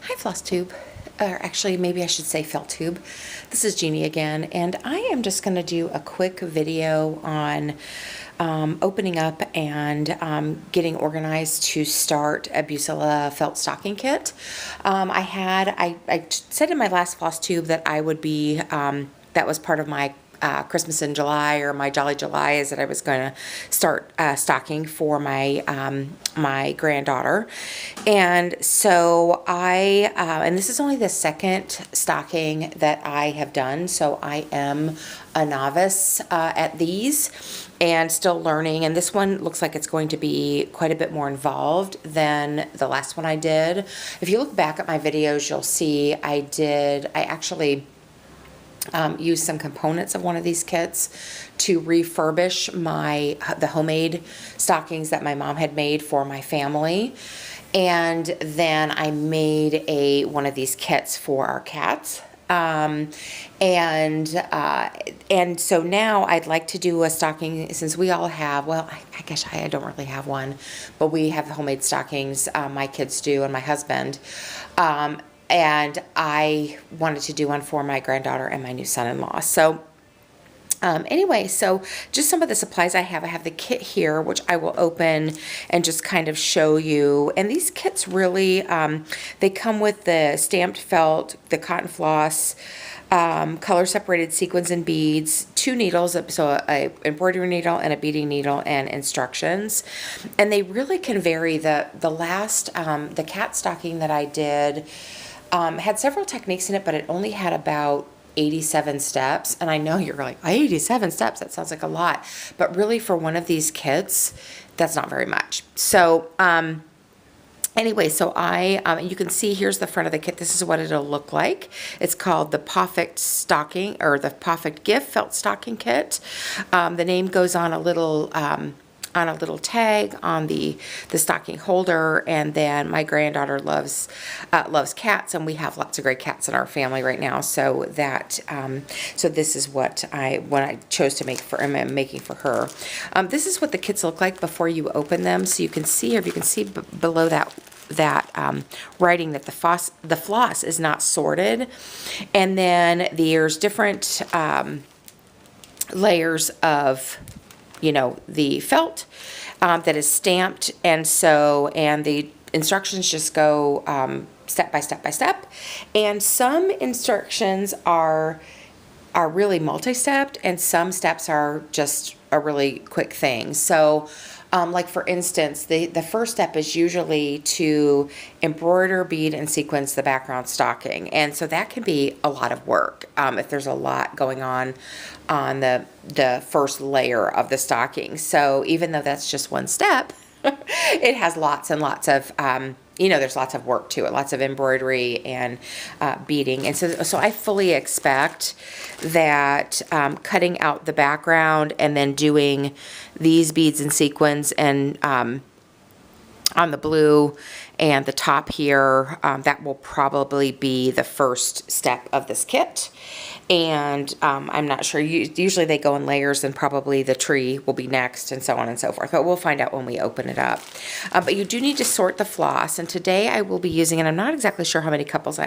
Hi Flosstube, or actually maybe I should say Felttube. This is Jeannie again, and I am just going to do a quick video on opening up and getting organized to start a Bucilla felt stocking kit. I said in my last Flosstube that I would be, that was part of my Christmas in July, or my Jolly July, is that I was going to start stocking for my my granddaughter. And so and this is only the second stocking that I have done, so I am a novice at these and still learning. And this one looks like it's going to be quite a bit more involved than the last one I did. If you look back at my videos, you'll see I actually use some components of one of these kits to refurbish the homemade stockings that my mom had made for my family. And then I made one of these kits for our cats. And so now I'd like to do a stocking, since we all have, well, I guess I don't really have one, but we have homemade stockings, my kids do, and my husband. And I wanted to do one for my granddaughter and my new son-in-law. So anyway, so just some of the supplies I have. I have the kit here, which I will open and just kind of show you. And these kits really, they come with the stamped felt, the cotton floss, color separated sequins and beads, 2 needles, so a embroidery needle and a beading needle, and instructions. And they really can vary. The cat stocking that I did had several techniques in it, but it only had about 87 steps. And I know you're like, 87 steps, that sounds like a lot. But really, for one of these kits, that's not very much. So anyway, so you can see here's the front of the kit. This is what it'll look like. It's called the Perfect Stocking, or the Perfect Gift Felt Stocking Kit. The name goes on a little tag on the stocking holder. And then my granddaughter loves cats, and we have lots of great cats in our family right now. So that so this is what I chose to make for, I'm making for her. This is what the kits look like before you open them. So you can see, if you can see below that writing, that the floss is not sorted. And then there's different layers of, you know, the felt that is stamped, and the instructions just go step by step by step. And some instructions are really multi-stepped, and some steps are just a really quick thing. So like for instance, the first step is usually to embroider, bead, and sequence the background stocking. And so that can be a lot of work if there's a lot going on the first layer of the stocking. So even though that's just one step, it has lots and lots of there's lots of work to it, lots of embroidery and beading. And so I fully expect that cutting out the background and then doing these beads and sequins and on the blue and the top here, that will probably be the first step of this kit. And I'm not sure, usually they go in layers, and probably the tree will be next, and so on and so forth, but we'll find out when we open it up. But you do need to sort the floss, and today I will be using, and I'm not exactly sure how many colors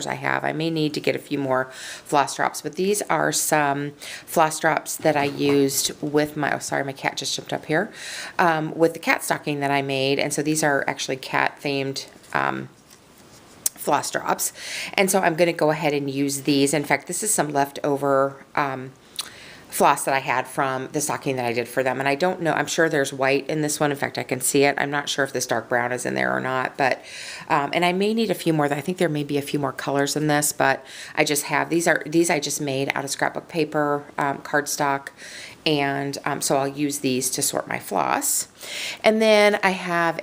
I have. I may need to get a few more floss drops, but these are some floss drops that I used with my, oh sorry, my cat just jumped up here, with the cat stocking that I made. And so these are actually cat themed floss drops. And so I'm going to go ahead and use these. In fact, this is some leftover floss that I had from the stocking that I did for them. And I don't know, I'm sure there's white in this one. In fact, I can see it. I'm not sure if this dark brown is in there or not, but, and I may need a few more. I think there may be a few more colors in this, but I just have, these I just made out of scrapbook paper, cardstock. And so I'll use these to sort my floss. And then I have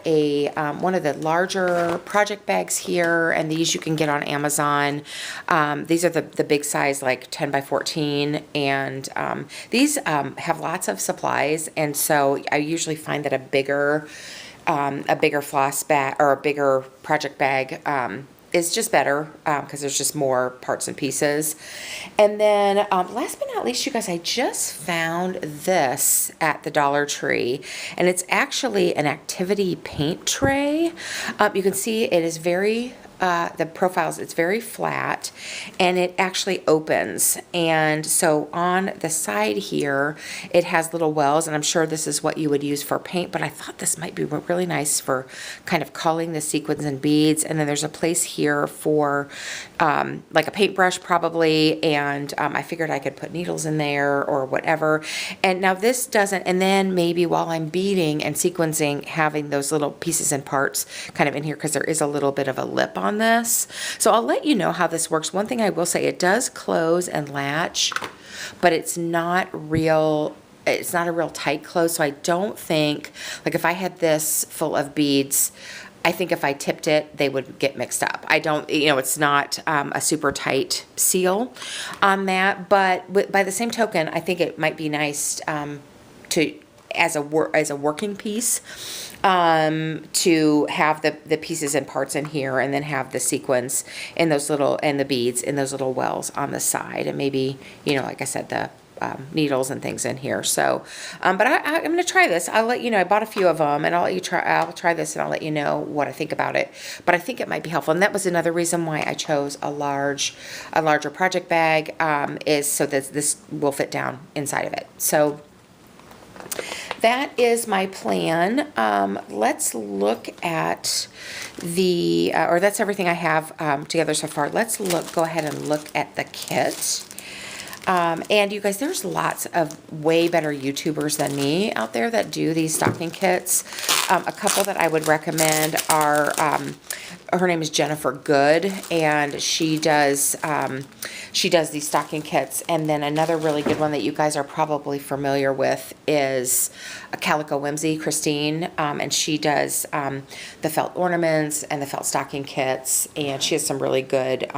one of the larger project bags here, and these you can get on Amazon. These are the big size, like 10 by 14, and these have lots of supplies. And so I usually find that a bigger floss bag, or a bigger project bag, is just better because there's just more parts and pieces. And then last but not least, you guys, I just found this at the Dollar Tree, and it's actually an activity paint tray. You can see it is very the profiles, it's very flat, and it actually opens. And so on the side here, it has little wells, and I'm sure this is what you would use for paint, but I thought this might be really nice for kind of culling the sequins and beads. And then there's a place here for like a paintbrush probably, and I figured I could put needles in there or whatever. And now this doesn't, and then maybe while I'm beading and sequencing, having those little pieces and parts kind of in here, because there is a little bit of a lip on this. So I'll let you know how this works. One thing I will say, it does close and latch, but it's not real. It's not a real tight close. So I don't think, like if I had this full of beads, I think if I tipped it, they would get mixed up. I don't, you know, it's not a super tight seal on that, but by the same token, I think it might be nice to, as a working piece, to have the pieces and parts in here, and then have the sequins in those little, and the beads in those little wells on the side, and maybe, you know, like I said, the needles and things in here. So, but I'm going to try this. I'll let you know. I bought a few of them, and I'll try this, and I'll let you know what I think about it. But I think it might be helpful, and that was another reason why I chose a larger project bag, is so that this will fit down inside of it. So that is my plan. Let's look at the, or that's everything I have together so far. Let's go ahead and look at the kit. And you guys, there's lots of way better YouTubers than me out there that do these stocking kits. A couple that I would recommend are, her name is Jennifer Good, and she does these stocking kits. And then another really good one that you guys are probably familiar with is Calico Whimsy, Christine, and she does the felt ornaments and the felt stocking kits, and she has some really good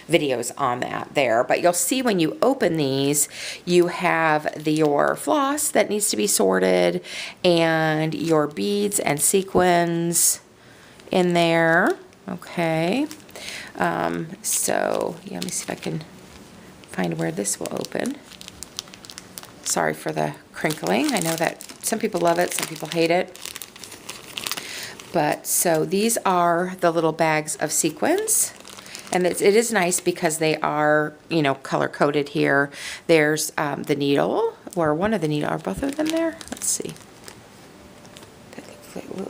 videos on that there. But you'll see when you open these, you have your floss that needs to be sorted, and your beads and sequins in there. Okay, so yeah, let me see if I can find where this will open. Sorry for the crinkling. I know that some people love it, some people hate it. But so these are the little bags of sequins. And it is nice because they are, you know, color coded here. There's the needle, or one of the needle. Are both of them there? Let's see.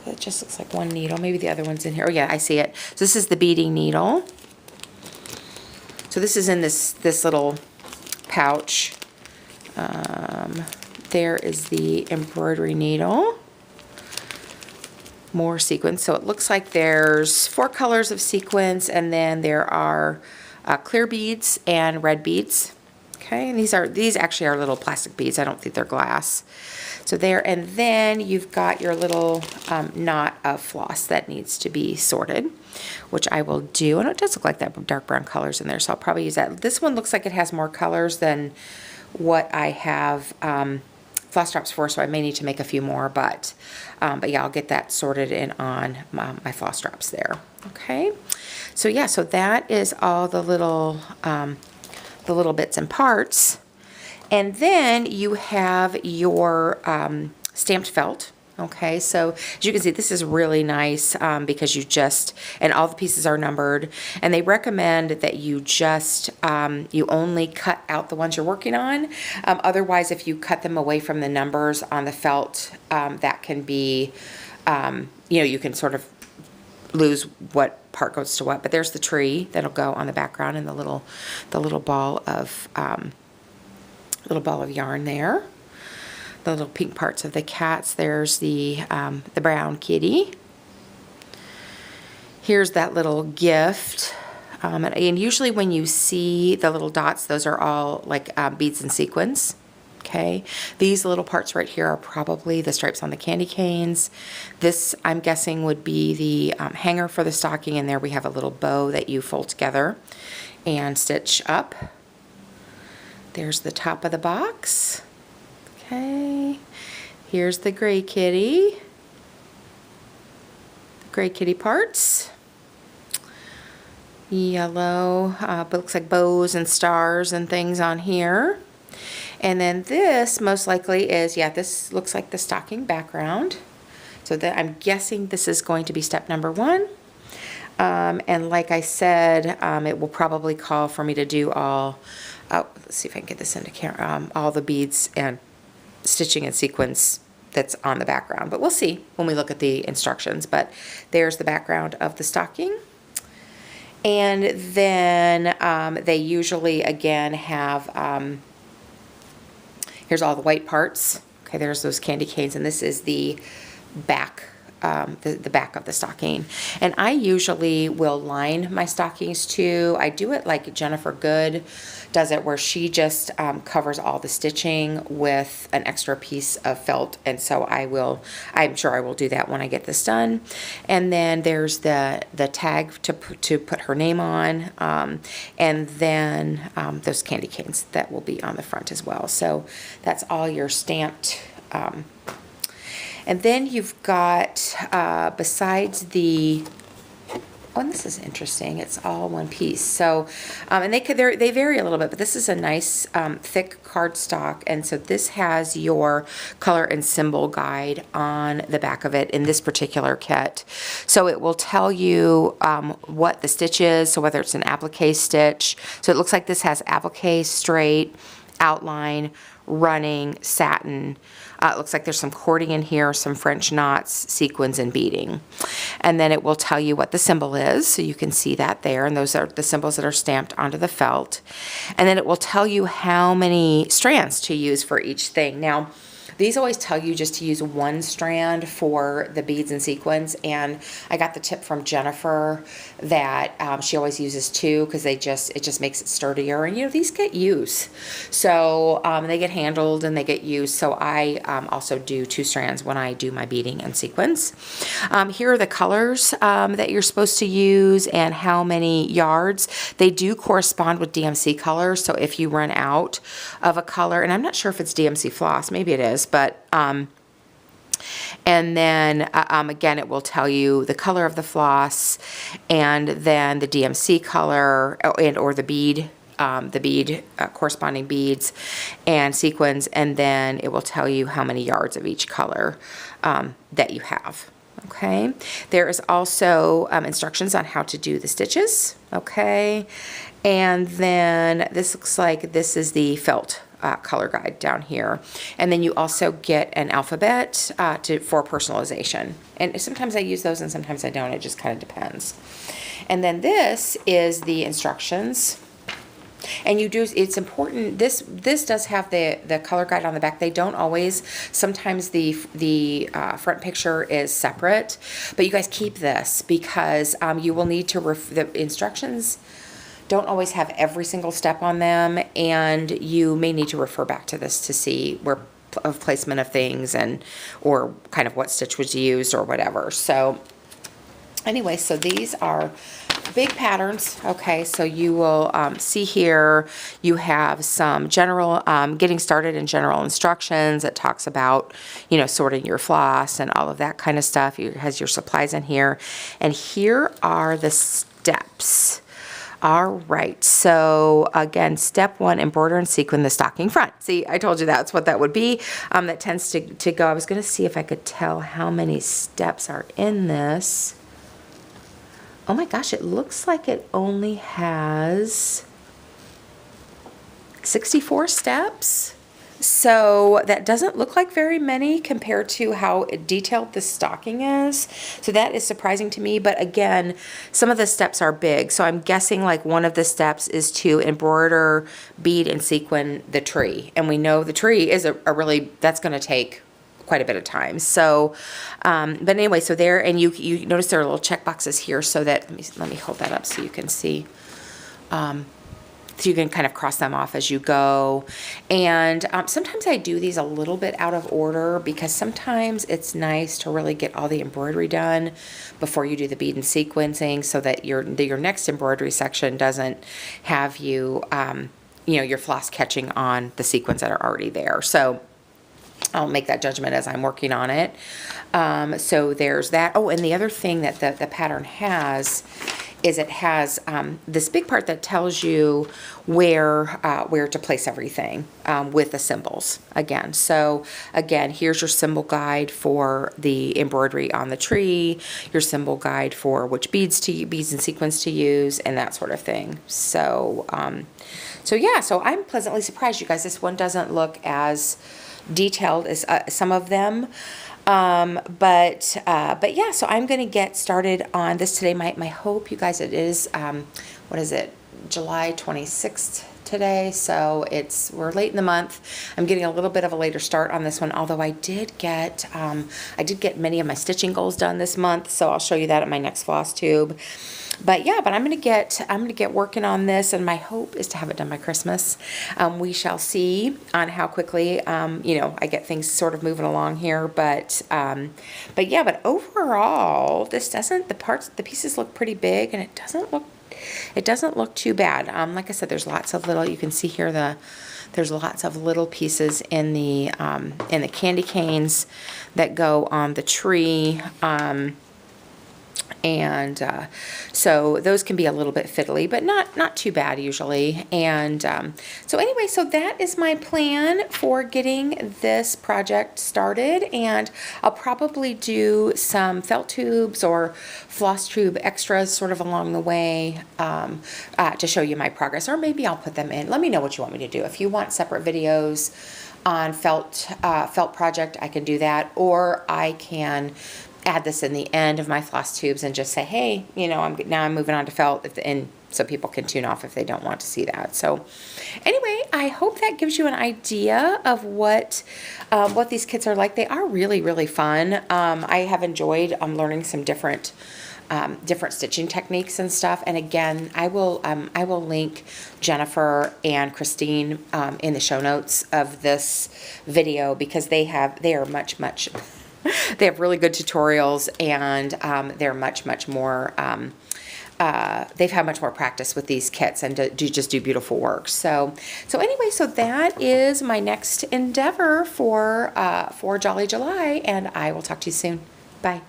It just looks like one needle. Maybe the other one's in here. Oh yeah, I see it. So this is the beading needle. So this is in this little pouch. There is the embroidery needle. More sequins. So it looks like there's 4 colors of sequins, and then there are clear beads and red beads. Okay, and these actually are little plastic beads. I don't think they're glass. So there, and then you've got your little knot of floss that needs to be sorted, which I will do. And it does look like that dark brown colors in there, so I'll probably use that. This one looks like it has more colors than what I have floss drops for, so I may need to make a few more, but yeah, I'll get that sorted in on my floss drops there. Okay, so yeah, so that is all the little bits and parts. And then you have your stamped felt. Okay, so as you can see, this is really nice because and all the pieces are numbered, and they recommend that you just, you only cut out the ones you're working on. Otherwise, if you cut them away from the numbers on the felt, that can be, you know, you can sort of lose what part goes to what. But there's the tree that'll go on the background, and the little ball of yarn there. The little pink parts of the cats. There's the brown kitty. Here's that little gift. And usually when you see the little dots, those are all like beads and sequins. Okay. These little parts right here are probably the stripes on the candy canes. This, I'm guessing, would be the hanger for the stocking, and there we have a little bow that you fold together and stitch up. There's the top of the box. Okay, here's the gray kitty. The gray kitty parts. Yellow, but looks like bows and stars and things on here. And then this most likely is, yeah, this looks like the stocking background. So that I'm guessing this is going to be step number 1. And like I said, it will probably call for me to do all, oh, let's see if I can get this into camera, all the beads and stitching and sequence that's on the background. But we'll see when we look at the instructions. But there's the background of the stocking. And then they usually, again, have, here's all the white parts. Okay, there's those candy canes, and this is the back, the back of the stocking. And I usually will line my stockings too. I do it like Jennifer Good does it, where she just covers all the stitching with an extra piece of felt. And so I'm sure I will do that when I get this done. And then there's the tag to put her name on, and then those candy canes that will be on the front as well. So that's all your stamped. And then you've got, besides the, oh, and this is interesting, it's all one piece. So, and they vary a little bit, but this is a nice thick cardstock. And so this has your color and symbol guide on the back of it in this particular kit. So it will tell you what the stitch is, so whether it's an applique stitch. So it looks like this has applique, straight, outline, running, satin. It looks like there's some cording in here, some French knots, sequins, and beading. And then it will tell you what the symbol is, so you can see that there, and those are the symbols that are stamped onto the felt. And then it will tell you how many strands to use for each thing. Now, these always tell you just to use one strand for the beads and sequins, and I got the tip from Jennifer that she always uses two because it just makes it sturdier. And you know, these get use, so they get handled and they get used. So I also do two strands when I do my beading and sequins. Here are the colors that you're supposed to use and how many yards. They do correspond with DMC colors, so if you run out of a color, and I'm not sure if it's DMC floss, maybe it is, but and then again, it will tell you the color of the floss, and then the DMC color and or the bead corresponding beads and sequins, and then it will tell you how many yards of each color that you have. Okay, there is also instructions on how to do the stitches. Okay, and then this looks like this is the felt color guide down here, and then you also get an alphabet for personalization, and sometimes I use those and sometimes I don't. It just kind of depends. And then this is the instructions, and it's important, this does have the color guide on the back. They don't always, sometimes the front picture is separate, but you guys keep this because you will need to the instructions don't always have every single step on them, and you may need to refer back to this to see where of placement of things and or kind of what stitch was used or whatever. So anyway, so these are big patterns. Okay, so you will see here you have some general getting started in general instructions. It talks about, you know, sorting your floss and all of that kind of stuff. It has your supplies in here, and here are the steps. All right, so again, step 1, embroider and sequin the stocking front. See, I told you that's what that would be. That tends to go. I was going to see if I could tell how many steps are in this. Oh my gosh, it looks like it only has 64 steps. So that doesn't look like very many compared to how detailed the stocking is. So that is surprising to me. But again, some of the steps are big. So I'm guessing like one of the steps is to embroider, bead, and sequin the tree. And we know the tree is a really, that's going to take quite a bit of time. So, but anyway, so there, and you notice there are little check boxes here so that, let me hold that up so you can see. So you can kind of cross them off as you go. And sometimes I do these a little bit out of order because sometimes it's nice to really get all the embroidery done before you do the bead and sequencing so that your next embroidery section doesn't have you, you know, your floss catching on the sequins that are already there. So I'll make that judgment as I'm working on it. So there's that. Oh, and the other thing that the pattern has is it has this big part that tells you where to place everything with the symbols again. So again, here's your symbol guide for the embroidery on the tree, your symbol guide for which beads and sequins to use, and that sort of thing. So so yeah, so I'm pleasantly surprised, you guys. This one doesn't look as detailed as some of them. But yeah, so I'm going to get started on this today. My hope, you guys, it is, what is it? July 26th today. So we're late in the month. I'm getting a little bit of a later start on this one, although I did get many of my stitching goals done this month. So I'll show you that at my next Flosstube. But yeah, I'm gonna get working on this, and my hope is to have it done by Christmas. We shall see on how quickly I get things sort of moving along here. But yeah, but overall, this doesn't, the pieces look pretty big, and it doesn't look too bad. Like I said, there's lots of little, you can see here there's lots of little pieces in the candy canes that go on the tree. And so those can be a little bit fiddly, but not too bad usually. And so anyway, so that is my plan for getting this project started, and I'll probably do some felt tubes or Flosstube extras sort of along the way to show you my progress, or maybe I'll put them in. Let me know what you want me to do. If you want separate videos on felt project, I can do that, or I can add this in the end of my floss tubes and just say, hey, I'm moving on to felt, and so people can tune off if they don't want to see that. So anyway, I hope that gives you an idea of what these kits are like. They are really, really fun. I have enjoyed learning some different stitching techniques and stuff. And again, I will link Jennifer and Christine in the show notes of this video, because they are much they have really good tutorials, and they're much more, they've had much more practice with these kits, and just do beautiful work. So anyway, so that is my next endeavor for Jolly July, and I will talk to you soon. Bye.